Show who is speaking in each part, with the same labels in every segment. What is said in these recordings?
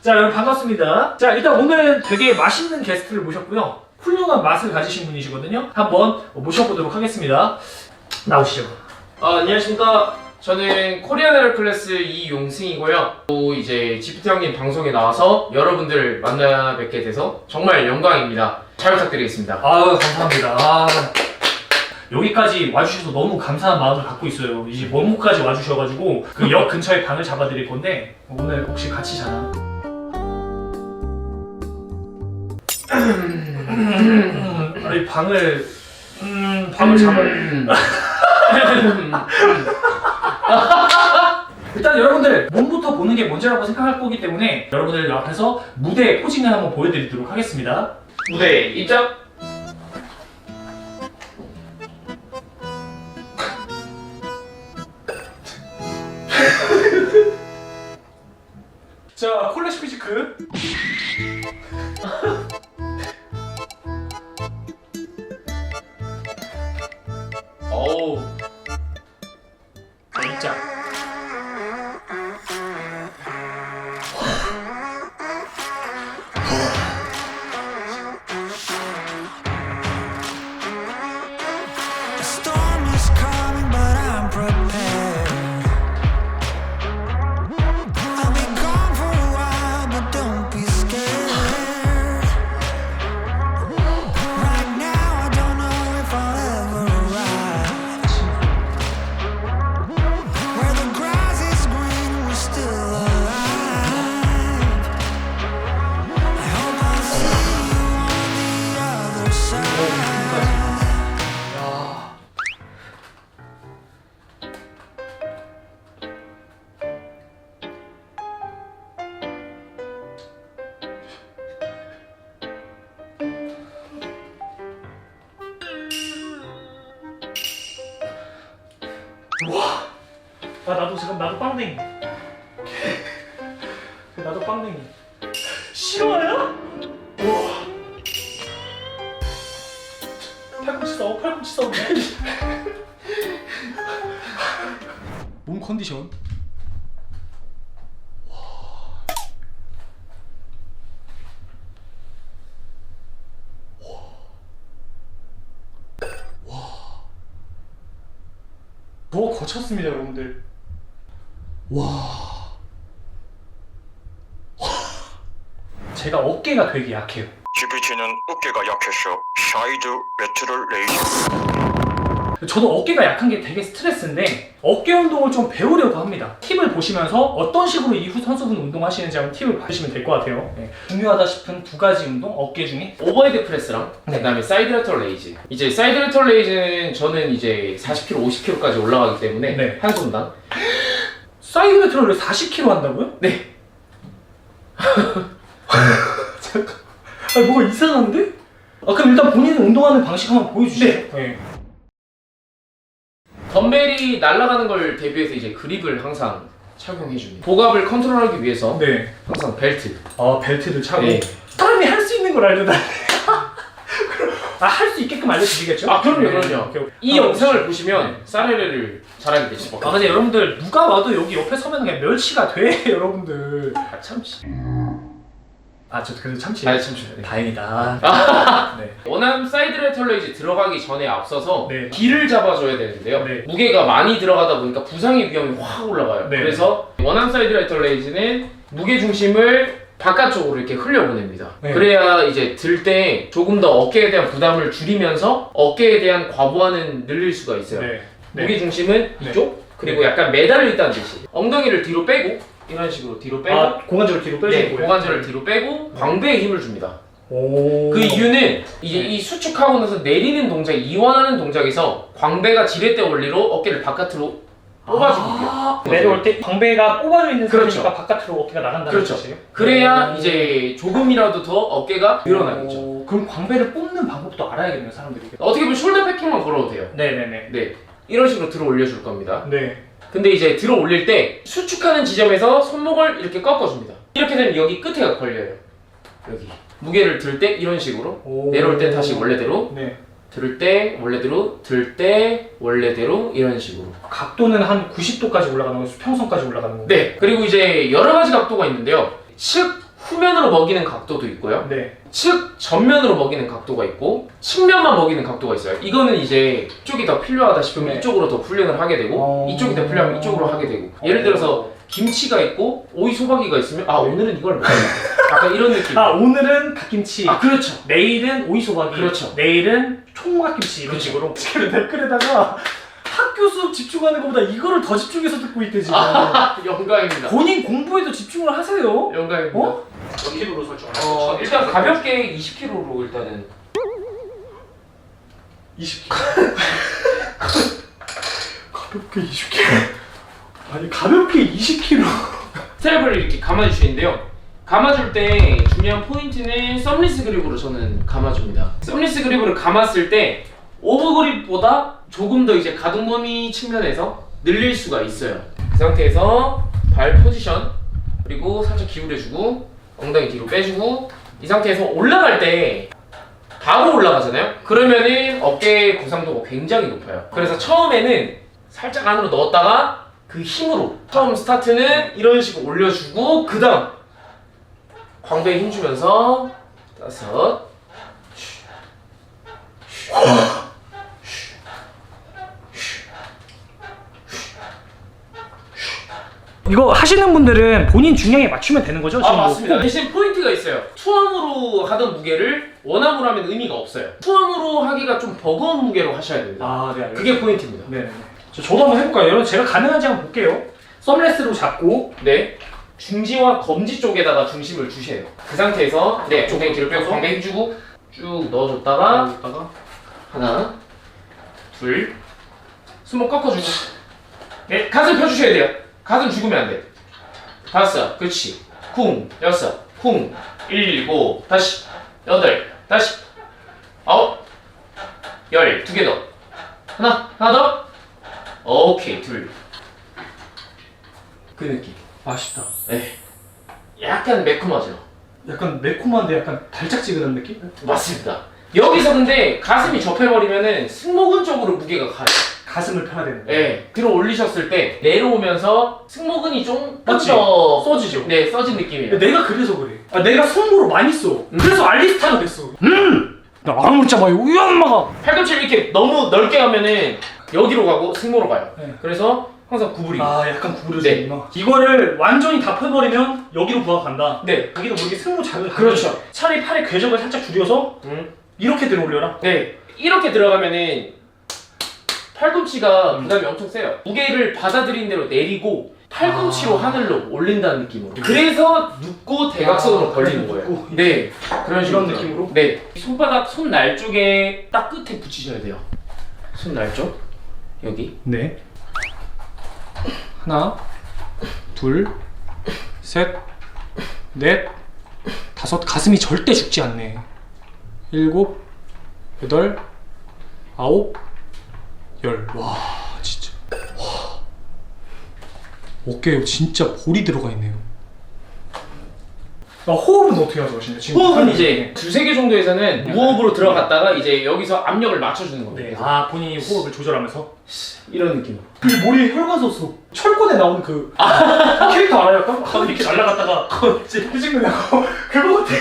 Speaker 1: 자, 여러분 반갑습니다. 자, 일단 오늘 되게 맛있는 게스트를 모셨고요. 훌륭한 맛을 가지신 분이시거든요. 한번 모셔보도록 하겠습니다. 나오시죠.
Speaker 2: 안녕하십니까. 저는 코리안 헤라클레스 이용승이고요. 또 이제 GPT 형님 방송에 나와서 여러분들 만나 뵙게 돼서 정말 영광입니다. 잘 부탁드리겠습니다.
Speaker 1: 감사합니다. 여기까지 와주셔서 너무 감사한 마음을 갖고 있어요. 이제 원무까지 와주셔가지고 그 역 근처에 방을 잡아드릴 건데 오늘 혹시 같이 자나? 아니 방을 잡아. 일단 여러분들 몸부터 보는 게 먼저라고 생각할 거기 때문에 여러분들 앞에서 무대 포징을 한번 보여드리도록 하겠습니다.
Speaker 2: 무대 입장.
Speaker 1: 자, 콜레시 뮤지크.
Speaker 2: 어우.
Speaker 1: 입장.
Speaker 3: The storm is coming, but I'm prepared. I'll be gone for a while, but don't be scared. Right now, I don't know if I'll ever arrive. Where the grass is green, we're still alive. I hope I'll see you on the other side.
Speaker 1: 나도 빵댕이. 나도 빵댕이. 싫어요? 우와. 팔꿈치 싸우네. 몸 컨디션. 더 거쳤습니다, 여러분들. 제가 어깨가 되게 약해요.
Speaker 4: GPT는 어깨가 약해서 사이드 레트럴 레이저.
Speaker 1: 저도 어깨가 약한 게 되게 스트레스인데 어깨 운동을 좀 배우려고 합니다. 팁을 보시면서 어떤 식으로 이후 선수분 운동하시는지 한번 팁을 봐주시면 될 것 같아요. 네. 중요하다 싶은 두 가지 운동, 어깨 중에
Speaker 2: 오버헤드 프레스랑 그다음에 사이드 레터럴 레이즈. 이제 사이드 레터럴 레이즈는 저는 이제 40kg, 50kg까지 올라가기 때문에
Speaker 1: 네.
Speaker 2: 한 손당.
Speaker 1: 사이드 레터럴을 40kg 한다고요?
Speaker 2: 네.
Speaker 1: 잠깐. 뭐가 이상한데? 그럼 일단 본인이 운동하는 방식 한번 보여주시죠. 네.
Speaker 2: 덤벨이 날아가는 걸 대비해서 이제 그립을 항상 착용해 줍니다. 복압을 컨트롤하기 위해서
Speaker 1: 네.
Speaker 2: 항상 벨트.
Speaker 1: 벨트를 차고.
Speaker 2: 네.
Speaker 1: 사람이 할 수 있는 걸 알려달래. 할 수 있게끔 알려주시겠죠?
Speaker 2: 그럼요.
Speaker 1: 오케이.
Speaker 2: 이 영상을 보시면 사레레를 잘하게 되실 겁니다.
Speaker 1: 근데 여러분들 누가 와도 여기 옆에 서면 그냥 멸치가 돼, 여러분들.
Speaker 2: 참치.
Speaker 1: 저 그래도 참치.
Speaker 2: 참치. 네.
Speaker 1: 다행이다. 네.
Speaker 2: 원암 사이드 레터럴 레이즈 들어가기 전에 앞서서
Speaker 1: 네.
Speaker 2: 길을 잡아줘야 되는데요.
Speaker 1: 네.
Speaker 2: 무게가 많이 들어가다 보니까 부상의 위험이 확 올라가요.
Speaker 1: 네.
Speaker 2: 그래서 원암 사이드 레터럴 레이즈는 무게 중심을 바깥쪽으로 이렇게 흘려보냅니다.
Speaker 1: 네.
Speaker 2: 그래야 이제 들 때 조금 더 어깨에 대한 부담을 줄이면서 어깨에 대한 과부하는 늘릴 수가 있어요.
Speaker 1: 네.
Speaker 2: 무게 중심은
Speaker 1: 네.
Speaker 2: 이쪽, 그리고 약간 매달려 있다는 듯이 엉덩이를 뒤로 빼고 이런 식으로 뒤로 빼고
Speaker 1: 고관절을 뒤로 빼주는
Speaker 2: 네,
Speaker 1: 거예요?
Speaker 2: 고관절을 뒤로 빼고 광배에 힘을 줍니다.
Speaker 1: 오.
Speaker 2: 그 이유는 이제
Speaker 1: 네.
Speaker 2: 이 수축하고 나서 내리는 동작, 이완하는 동작에서 광배가 지렛대 원리로 어깨를 바깥으로 뽑아줍니다.
Speaker 1: 내려올 때 광배가 뽑아져 있는
Speaker 2: 그렇죠.
Speaker 1: 상태니까 바깥으로 어깨가 나간다는
Speaker 2: 그렇죠.
Speaker 1: 뜻이에요?
Speaker 2: 그래야 이제 조금이라도 더 어깨가 늘어나겠죠.
Speaker 1: 그럼 광배를 뽑는 방법도 알아야겠네요, 사람들이.
Speaker 2: 어떻게 보면 숄더 패킹만 걸어도 돼요.
Speaker 1: 네네네.
Speaker 2: 네, 이런 식으로 들어 올려줄 겁니다.
Speaker 1: 네.
Speaker 2: 근데 이제 들어 올릴 때 수축하는 지점에서 손목을 이렇게 꺾어줍니다. 이렇게 되면 여기 끝에가 걸려요. 여기 무게를 들 때 이런 식으로 내려올 때 다시 원래대로
Speaker 1: 네.
Speaker 2: 들 때 원래대로 들 때 원래대로 이런 식으로.
Speaker 1: 각도는 한 90도까지 올라가는 거예요? 수평선까지 올라가는 거예요?
Speaker 2: 네. 그리고 이제 여러 가지 각도가 있는데요. 즉 후면으로 먹이는 각도도 있고요.
Speaker 1: 네.
Speaker 2: 측 전면으로 먹이는 각도가 있고 측면만 먹이는 각도가 있어요. 이거는 이제 이쪽이 더 필요하다 싶으면
Speaker 1: 네.
Speaker 2: 이쪽으로 더 훈련을 하게 되고 이쪽이 더 필요하면 이쪽으로 하게 되고 예를 들어서 김치가 있고 오이 소박이가 있으면 아 오늘은 이걸 먹어야 약간 이런 느낌.
Speaker 1: 아 오늘은 갓김치.
Speaker 2: 아 그렇죠.
Speaker 1: 내일은 오이소박이.
Speaker 2: 그렇죠.
Speaker 1: 내일은 총각김치 이런
Speaker 2: 그렇죠.
Speaker 1: 식으로. 지금 댓글에다가 학교 수업 집중하는 것보다 이거를 더 집중해서 듣고 있대 지금.
Speaker 2: 영광입니다.
Speaker 1: 본인 공부에도 집중을 하세요.
Speaker 2: 영광입니다.
Speaker 1: 어? 몇 킬로로 설정?
Speaker 2: 일단 가볍게 20kg로 일단은
Speaker 1: 20kg. 가볍게 20kg. 아니 가볍게 20kg.
Speaker 2: 스트랩을 이렇게 감아주시는데요. 감아줄 때 중요한 포인트는 썸리스 그립으로 저는 감아줍니다. 썸리스 그립으로 감았을 때 오버그립보다 조금 더 이제 가동 범위 측면에서 늘릴 수가 있어요. 그 상태에서 발 포지션 그리고 살짝 기울여주고 엉덩이 뒤로 빼주고 이 상태에서 올라갈 때 바로 올라가잖아요. 그러면은 어깨 고상도가 굉장히 높아요. 그래서 처음에는 살짝 안으로 넣었다가 그 힘으로 처음 스타트는 이런 식으로 올려주고 그 다음 광배에 힘주면서 5
Speaker 1: 이거 하시는 분들은 본인 중량에 맞추면 되는 거죠? 지금 뭐
Speaker 2: 맞습니다. 대신 포인트가 있어요. 투암으로 하던 무게를 원암으로 하면 의미가 없어요. 투암으로 하기가 좀 버거운 무게로 하셔야 됩니다.
Speaker 1: 아, 네, 알겠습니다.
Speaker 2: 그게 포인트입니다.
Speaker 1: 네네. 저도 한번 해볼까요? 여러분 제가 가능한지 한번 볼게요. 썸레스로 잡고
Speaker 2: 네. 중지와 검지 쪽에다가 중심을 주셔야 돼요. 그 상태에서 네, 엉덩이 뒤로 빼고 광배 힘주고 쭉 넣어줬다가
Speaker 1: 여기다가
Speaker 2: 하나, 둘, 숨을 꺾어주고 네, 가슴 펴주셔야 돼요. 가슴 죽으면 안 돼. 5, 그렇지. 쿵, 6, 쿵, 7, 다시 8, 다시 9, 10, 2개 더. 하나 더. 오케이, 둘. 그 느낌.
Speaker 1: 맛있다.
Speaker 2: 네. 약간 매콤하죠.
Speaker 1: 약간 매콤한데 약간 달짝지근한 느낌?
Speaker 2: 맞습니다. 여기서 근데 가슴이 접혀버리면은 승모근 쪽으로 무게가 가요.
Speaker 1: 가슴을 펴야 되는 거.
Speaker 2: 네, 들어 올리셨을 때 내려오면서 승모근이 좀
Speaker 1: 맞지?
Speaker 2: 더
Speaker 1: 써지죠?
Speaker 2: 네, 써진 느낌이에요.
Speaker 1: 내가 그래서 그래. 아, 내가 손으로 많이 써. 그래서 알리스타가 됐어. 나 아무 잡아요. 우리 엄마가.
Speaker 2: 팔꿈치를 이렇게 너무 넓게 하면은 여기로 가고 승모로 가요.
Speaker 1: 네.
Speaker 2: 그래서 항상 구부리고.
Speaker 1: 아, 약간 구부러지구나. 이거를 완전히 다 펴버리면 여기로 부하간다.
Speaker 2: 네,
Speaker 1: 자기도 모르게 승모 자극을
Speaker 2: 그렇죠.
Speaker 1: 차라리 팔의 궤적을 살짝 줄여서 이렇게 들어올려라.
Speaker 2: 네, 이렇게 들어가면은 팔꿈치가 부담이 엄청 세요. 무게를 받아들인 대로 내리고 팔꿈치로 하늘로 올린다는 느낌으로. 그래서 눕고 대각선으로 벌리는 거예요.
Speaker 1: 눕고.
Speaker 2: 네, 그런 식으로.
Speaker 1: 이런 느낌으로?
Speaker 2: 네, 손바닥 손날 쪽에 딱 끝에 붙이셔야 돼요. 손날 쪽 여기.
Speaker 1: 네. 하나, 둘, 셋, 넷, 다섯. 가슴이 절대 죽지 않네. 7, 8, 9, 10. 와, 진짜. 와. 어깨에 진짜 볼이 들어가 있네요. 아, 호흡은 어떻게 하죠, 지금?
Speaker 2: 호흡은 이제 두세 개 정도에서는 무호흡으로 들어갔다가 이제 여기서 압력을 맞춰주는 겁니다.
Speaker 1: 네. 아, 본인이 호흡을 조절하면서?
Speaker 2: 이런 느낌으로.
Speaker 1: 그 머리에 혈관 섰어. 철권에 나오는 그 캐릭터 알아요? 약간 이렇게 날아갔다가 이제 해지는 거 그거 같아.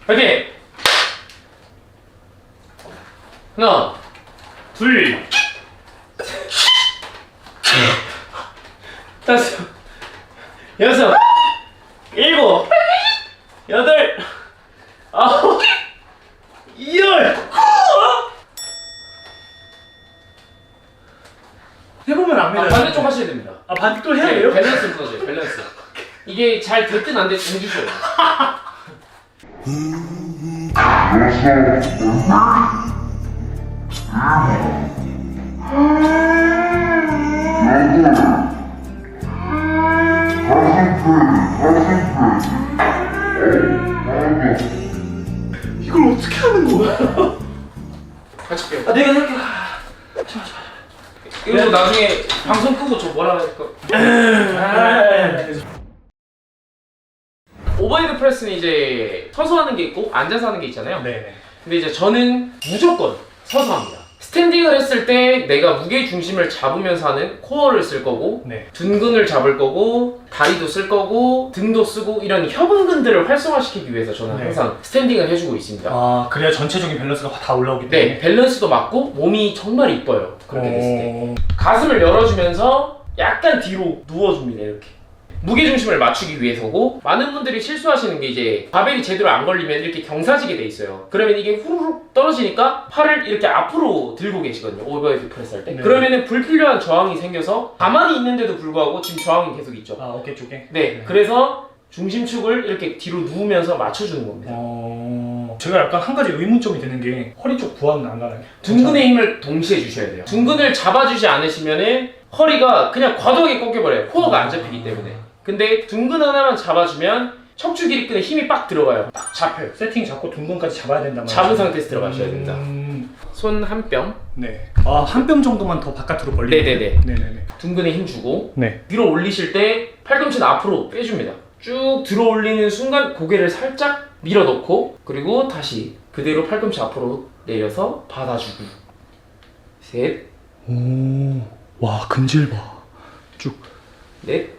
Speaker 2: 파이팅! 하나, 둘, 다섯, 6, 7, 8, 9, 10.
Speaker 1: 해보면 압니다.
Speaker 2: 반대쪽 하셔야 됩니다.
Speaker 1: 아, 반대쪽 해야
Speaker 2: 네,
Speaker 1: 돼요?
Speaker 2: 밸런스를 써줘요, 밸런스. 이게 잘 됐든 안 됐든 해주셔요.
Speaker 1: 이걸 어떻게 하는 거야?
Speaker 2: 같이 빼요.
Speaker 1: 아, 내가 이렇게.
Speaker 2: 그리고 나중에 방송 끄고 저 뭐라 할까? 오버헤드 프레스는 이제 서서 하는 게 있고 앉아서 하는 게 있잖아요.
Speaker 1: 네네.
Speaker 2: 근데 이제 저는 무조건 서서 합니다. 스탠딩을 했을 때 내가 무게 중심을 잡으면서 하는 코어를 쓸 거고
Speaker 1: 네.
Speaker 2: 둔근을 잡을 거고 다리도 쓸 거고 등도 쓰고 이런 협응근들을 활성화시키기 위해서 저는
Speaker 1: 네.
Speaker 2: 항상 스탠딩을 해주고 있습니다.
Speaker 1: 아, 그래야 전체적인 밸런스가 다 올라오기 때문에.
Speaker 2: 네, 밸런스도 맞고 몸이 정말 이뻐요. 그렇게 됐을 때.
Speaker 1: 어...
Speaker 2: 가슴을 열어주면서 약간 뒤로 누워줍니다. 이렇게. 무게중심을 맞추기 위해서고 많은 분들이 실수하시는 게 이제 바벨이 제대로 안 걸리면 이렇게 경사지게 돼 있어요. 그러면 이게 후루룩 떨어지니까 팔을 이렇게 앞으로 들고 계시거든요. 오버헤드 프레스 할 때.
Speaker 1: 네.
Speaker 2: 그러면은 불필요한 저항이 생겨서 가만히 있는데도 불구하고 지금 저항이 계속 있죠.
Speaker 1: 아, 어깨 쪽에?
Speaker 2: 네, 그래서 중심축을 이렇게 뒤로 누우면서 맞춰주는 겁니다.
Speaker 1: 제가 약간 한 가지 의문점이 드는 게 허리 쪽 부하는 안 가나요?
Speaker 2: 둔근의 힘을 동시에 주셔야 돼요. 둔근을 잡아주지 않으시면은 허리가 그냥 과도하게 꺾여버려요. 코어가 안 잡히기 때문에. 근데 둔근 하나만 잡아주면 척추 기립근에 힘이 빡 들어가요. 딱 잡혀요.
Speaker 1: 세팅 잡고 둔근까지 잡아야 된단 말이에요.
Speaker 2: 잡은 상태에서 들어가셔야 됩니다. 손 한 뼘.
Speaker 1: 네. 아, 한 뼘 정도만 더 바깥으로 벌리는.
Speaker 2: 네네네.
Speaker 1: 네네네.
Speaker 2: 둔근에 힘 주고
Speaker 1: 네.
Speaker 2: 뒤로 올리실 때 팔꿈치는 앞으로 빼줍니다. 쭉 들어 올리는 순간 고개를 살짝 밀어 넣고 그리고 다시 그대로 팔꿈치 앞으로 내려서 받아주고 셋,
Speaker 1: 오, 와, 근질 봐. 쭉,
Speaker 2: 넷,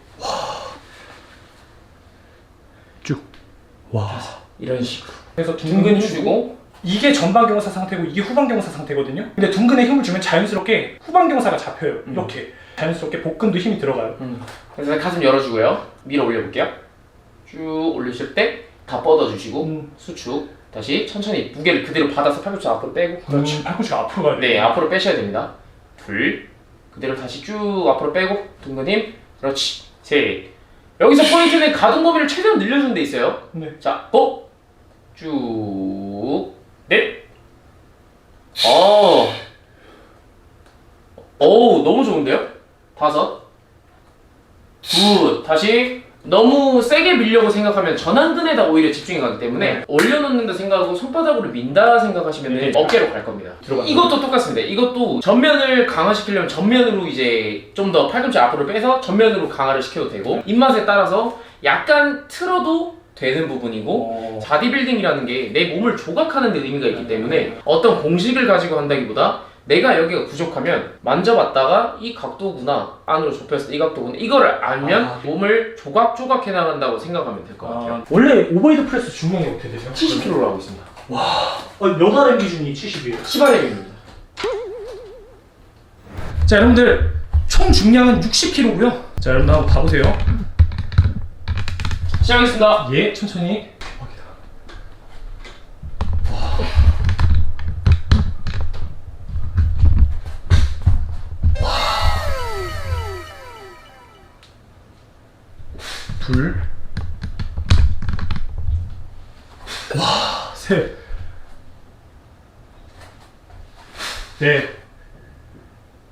Speaker 1: 쭉. 와.
Speaker 2: 이런 식으로
Speaker 1: 그래서
Speaker 2: 둔근 주고
Speaker 1: 이게 전방경사 상태고 이게 후방경사 상태거든요. 근데 둔근에 힘을 주면 자연스럽게 후방경사가 잡혀요. 이렇게 자연스럽게 복근도 힘이 들어가요.
Speaker 2: 그래서 가슴 열어주고요. 밀어 올려볼게요. 쭉 올리실 때 다 뻗어주시고 수축 다시 천천히 무게를 그대로 받아서 팔꿈치 앞으로 빼고
Speaker 1: 그렇지. 팔꿈치가 앞으로 가야 돼.
Speaker 2: 네 앞으로 빼셔야 됩니다. 둘 그대로 다시 쭉 앞으로 빼고 둔근 힘 그렇지 셋 여기서 포인트는 가동 범위를 최대한 늘려주는 데 있어요.
Speaker 1: 네.
Speaker 2: 자 고! 쭉 넷 너무 좋은데요? 다섯 굿 다시 너무 세게 밀려고 생각하면 전완근에다 오히려 집중이 가기 때문에 올려놓는다 생각하고 손바닥으로 민다 생각하시면
Speaker 1: 네.
Speaker 2: 어깨로 갈 겁니다. 이것도 똑같습니다. 이것도 전면을 강화시키려면 전면으로 이제 좀 더 팔꿈치 앞으로 빼서 전면으로 강화를 시켜도 되고 입맛에 따라서 약간 틀어도 되는 부분이고 바디빌딩이라는 게 내 몸을 조각하는 데 의미가 있기 때문에 어떤 공식을 가지고 한다기보다 내가 여기가 부족하면 만져봤다가 이 각도구나 안으로 좁혔을 때 이 각도구나 이거를 알면 몸을 조각조각 해나간다고 생각하면 될 것 같아요.
Speaker 1: 원래 오버헤드 프레스 중량이 어떻게 되세요?
Speaker 2: 70kg로 하고 있습니다.
Speaker 1: 몇 RM 기준이 70이에요?
Speaker 2: 10RM입니다.
Speaker 1: 자, 여러분들 총 중량은 60kg고요. 자, 여러분들 한번 봐보세요.
Speaker 2: 시작하겠습니다.
Speaker 1: 예, 천천히. 둘, 와, 셋, 넷,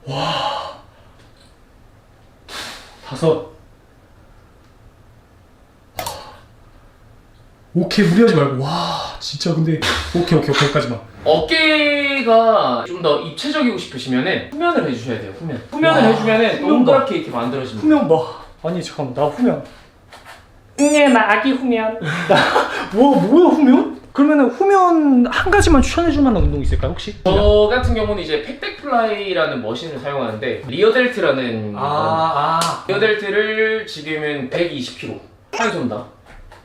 Speaker 1: 와, 다섯. 오케이, 무리하지 말고. 와, 진짜 근데 오케이까지만.
Speaker 2: 어깨가 좀 더 입체적이고 싶으시면은 후면을 해주셔야 돼요. 후면을 해주면은
Speaker 1: 후면
Speaker 2: 동그랗게 이렇게 만들어집니다.
Speaker 1: 후면 봐. 아니 잠깐만, 나 후면. 나 아기 후면. 뭐야 후면? 그러면은 후면 한 가지만 추천해줄 만한 운동 있을까요 혹시?
Speaker 2: 저 같은 경우는 이제 팩백플라이라는 머신을 사용하는데 리어델트라는 리어델트를 지금은 120kg 하이 존다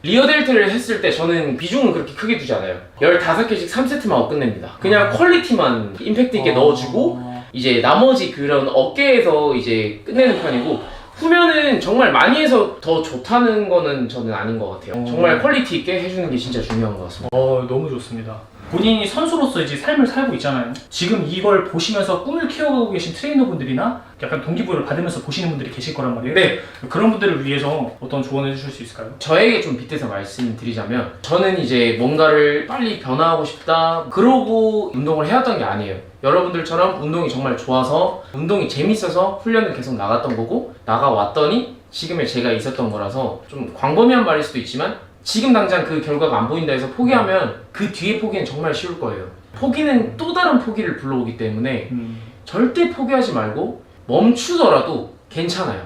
Speaker 2: 리어델트를 했을 때 저는 비중은 그렇게 크게 두지 않아요. 15개씩 3세트만 하고 끝냅니다. 그냥 퀄리티만 임팩트 있게 넣어주고 이제 나머지 그런 어깨에서 이제 끝내는 편이고 후면은 정말 많이 해서 더 좋다는 거는 저는 아닌 것 같아요. 정말 퀄리티 있게 해주는 게 진짜 중요한 것 같습니다.
Speaker 1: 너무 좋습니다. 본인이 선수로서 이제 삶을 살고 있잖아요. 지금 이걸 보시면서 꿈을 키워가고 계신 트레이너분들이나 약간 동기부여를 받으면서 보시는 분들이 계실 거란 말이에요.
Speaker 2: 네.
Speaker 1: 그런 분들을 위해서 어떤 조언을 해주실 수 있을까요?
Speaker 2: 저에게 좀 빗대서 말씀드리자면 저는 이제 뭔가를 빨리 변화하고 싶다 그러고 운동을 해왔던 게 아니에요. 여러분들처럼 운동이 정말 좋아서 운동이 재밌어서 훈련을 계속 나갔던 거고 나가왔더니 지금의 제가 있었던 거라서 좀 광범위한 말일 수도 있지만 지금 당장 그 결과가 안 보인다 해서 포기하면 그 뒤에 포기는 정말 쉬울 거예요. 포기는 또 다른 포기를 불러오기 때문에 절대 포기하지 말고 멈추더라도 괜찮아요.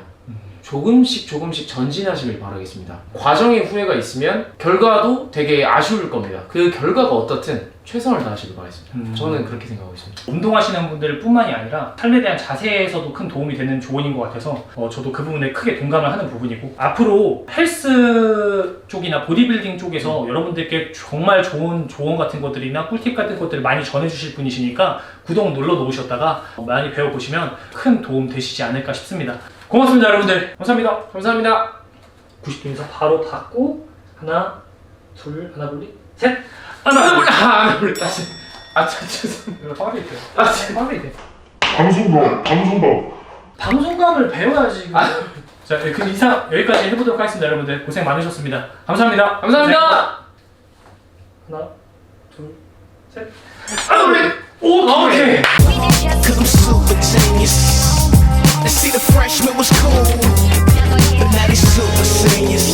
Speaker 2: 조금씩 전진하시길 바라겠습니다. 과정에 후회가 있으면 결과도 되게 아쉬울 겁니다. 그 결과가 어떻든 최선을 다하시길 바라겠습니다. 저는 그렇게 생각하고 있습니다.
Speaker 1: 운동하시는 분들 뿐만이 아니라 삶에 대한 자세에서도 큰 도움이 되는 조언인 것 같아서 저도 그 부분에 크게 동감을 하는 부분이고, 앞으로 헬스 쪽이나 보디빌딩 쪽에서 여러분들께 정말 좋은 조언 같은 것들이나 꿀팁 같은 것들을 많이 전해주실 분이시니까 구독 눌러 놓으셨다가 많이 배워보시면 큰 도움 되시지 않을까 싶습니다. 고맙습니다 여러분들. 감사합니다.
Speaker 2: 감사합니다.
Speaker 1: 90도에서 바로 닫고 하나 둘 하나 둘 셋.
Speaker 2: 하나 둘 다시. 죄송해요.
Speaker 1: 빠르게 돼. 빠르게 돼. 방송감을 배워야지. 자, 그럼 이상 여기까지 해보도록 하겠습니다. 여러분들 고생 많으셨습니다. 감사합니다.
Speaker 2: 감사합니다.
Speaker 1: 하나, 둘, 셋. 오케이.
Speaker 3: Cause I'm super genius. They see the freshman was cool, but now they super seniors.